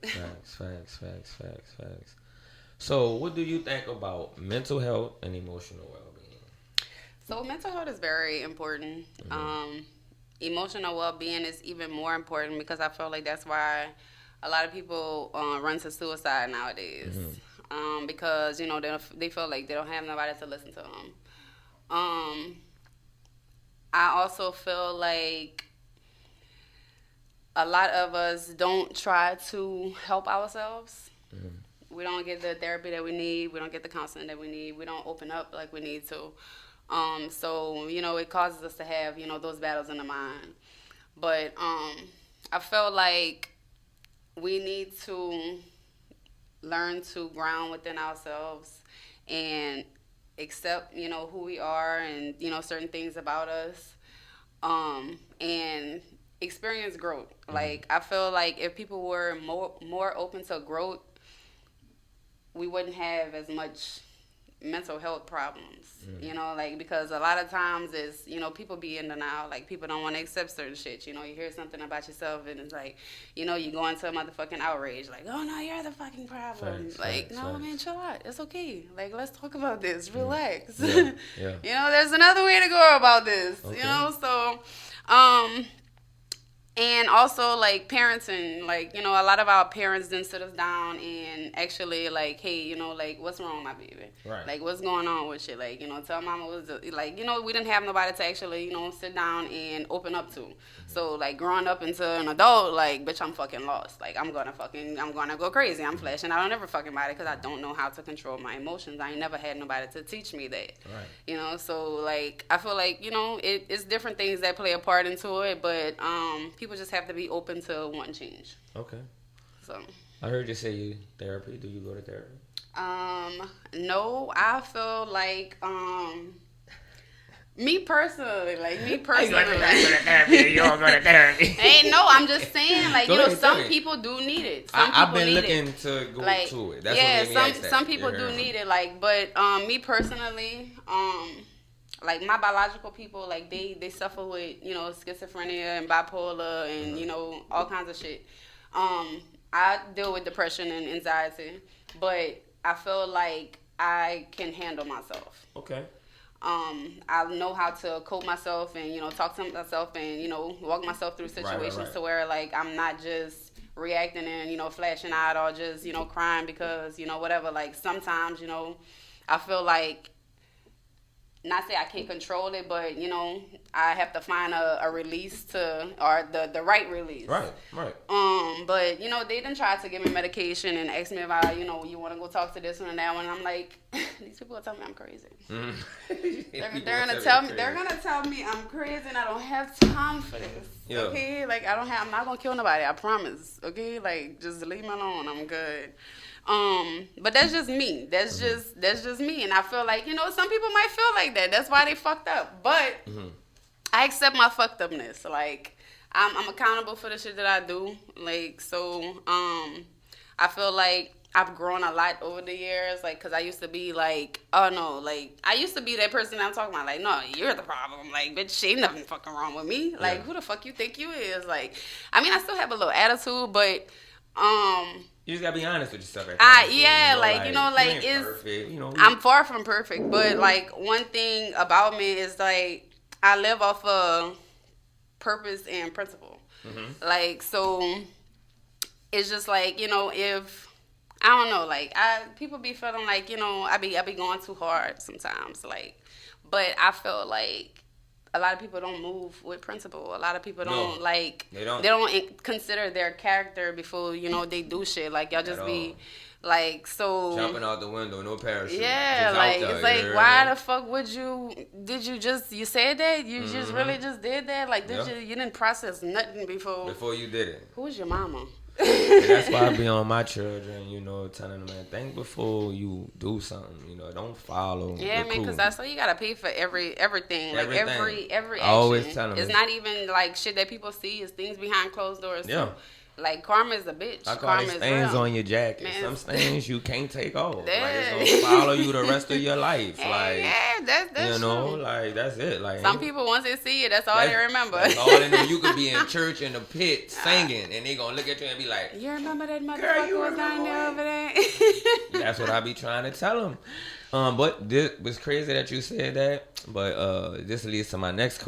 Facts. So, what do you think about mental health and emotional well-being? So mental health is very important. Emotional well-being is even more important because I feel like that's why a lot of people run to suicide nowadays. Because they feel like they don't have nobody to listen to them. I also feel like a lot of us don't try to help ourselves. We don't get the therapy that we need. We don't get the counseling that we need. We don't open up like we need to. So it causes us to have those battles in the mind. But I feel like we need to learn to ground within ourselves and accept who we are and certain things about us, and experience growth. Like I feel like if people were more open to growth, we wouldn't have as much mental health problems, like because a lot of times is people be in denial, like people don't want to accept certain shit. You hear something about yourself and it's like you go into a motherfucking outrage, like, oh no, you're the fucking problem. No, man, chill out, it's okay, like let's talk about this, relax. There's another way to go about this. So and also, like, parenting, like, a lot of our parents didn't sit us down and actually, like, hey, like, what's wrong with my baby? Right. Like, what's going on with shit? Like, tell mama like, we didn't have nobody to actually, sit down and open up to. So, like, growing up into an adult, like, bitch, I'm fucking lost. Like, I'm gonna go crazy. I'm flashing out on every fucking body because I don't know how to control my emotions. I ain't never had nobody to teach me that. Right. So, like, I feel like, it's different things that play a part into it, but people just have to be open to wanting change. Okay. So I heard you say therapy. Do you go to therapy? No, I feel like me personally. You go to therapy. You don't go to therapy. Hey, no, I'm just saying, like, some people do need it. I've been looking to go to it. That's some people do need it. Like, but me personally, like my biological people, like they suffer with schizophrenia and bipolar and all kinds of shit. I deal with depression and anxiety, but I feel like I can handle myself. Okay. I know how to cope myself and talk to myself and walk myself through situations to where, like, I'm not just reacting and flashing out or just crying because whatever. Like, sometimes I feel like, not say I can't control it, but I have to find a release or the right release. Right. But they didn't try to give me medication and ask me about you want to go talk to this one and that one. I'm like, these people are telling me I'm crazy. They're gonna tell me I'm crazy and I don't have time for this. Yeah. Okay, like I'm not gonna kill nobody. I promise. Okay, like just leave me alone. I'm good. But that's just me. That's just me. And I feel like, some people might feel like that. That's why they fucked up. But I accept my fucked upness. Like, I'm accountable for the shit that I do. Like, so, I feel like I've grown a lot over the years. Like, cause I used to be like, oh no, like, I used to be that person I'm talking about. Like, no, you're the problem. Like, bitch, ain't nothing fucking wrong with me. Like, who the fuck you think you is? Like, I mean, I still have a little attitude, but, you just gotta be honest with yourself. I'm far from perfect, but like one thing about me is like I live off of purpose and principle. Like, so it's just like if I don't know, like people be feeling like I be going too hard sometimes, like, but I feel like a lot of people don't move with principle. A lot of people don't they don't consider their character before they do shit. Like, y'all just be like, so jumping out the window, no parachute. Yeah, like it's like, why the fuck would you said that you just really just did that? Like, you didn't process nothing before you did it. Who's your mama? That's why I be on my children, telling them, man, think before you do something, don't follow. Yeah, man, because that's why you gotta pay for everything. Like every action. I always tell them it's not even like shit that people see. It's things behind closed doors. Yeah. Like, karma is a bitch. I call it stains on your jacket. Man. Some stains you can't take off. Like, it's gonna follow you the rest of your life. Like, that's you know, true. Like, that's it. Like, some people, once they see it, that's all they remember. That's all they know. You could be in church in the pit singing, and they gonna look at you and be like, you remember that motherfucker was down there over there? That's what I be trying to tell them. But this was crazy that you said that. But this leads to my next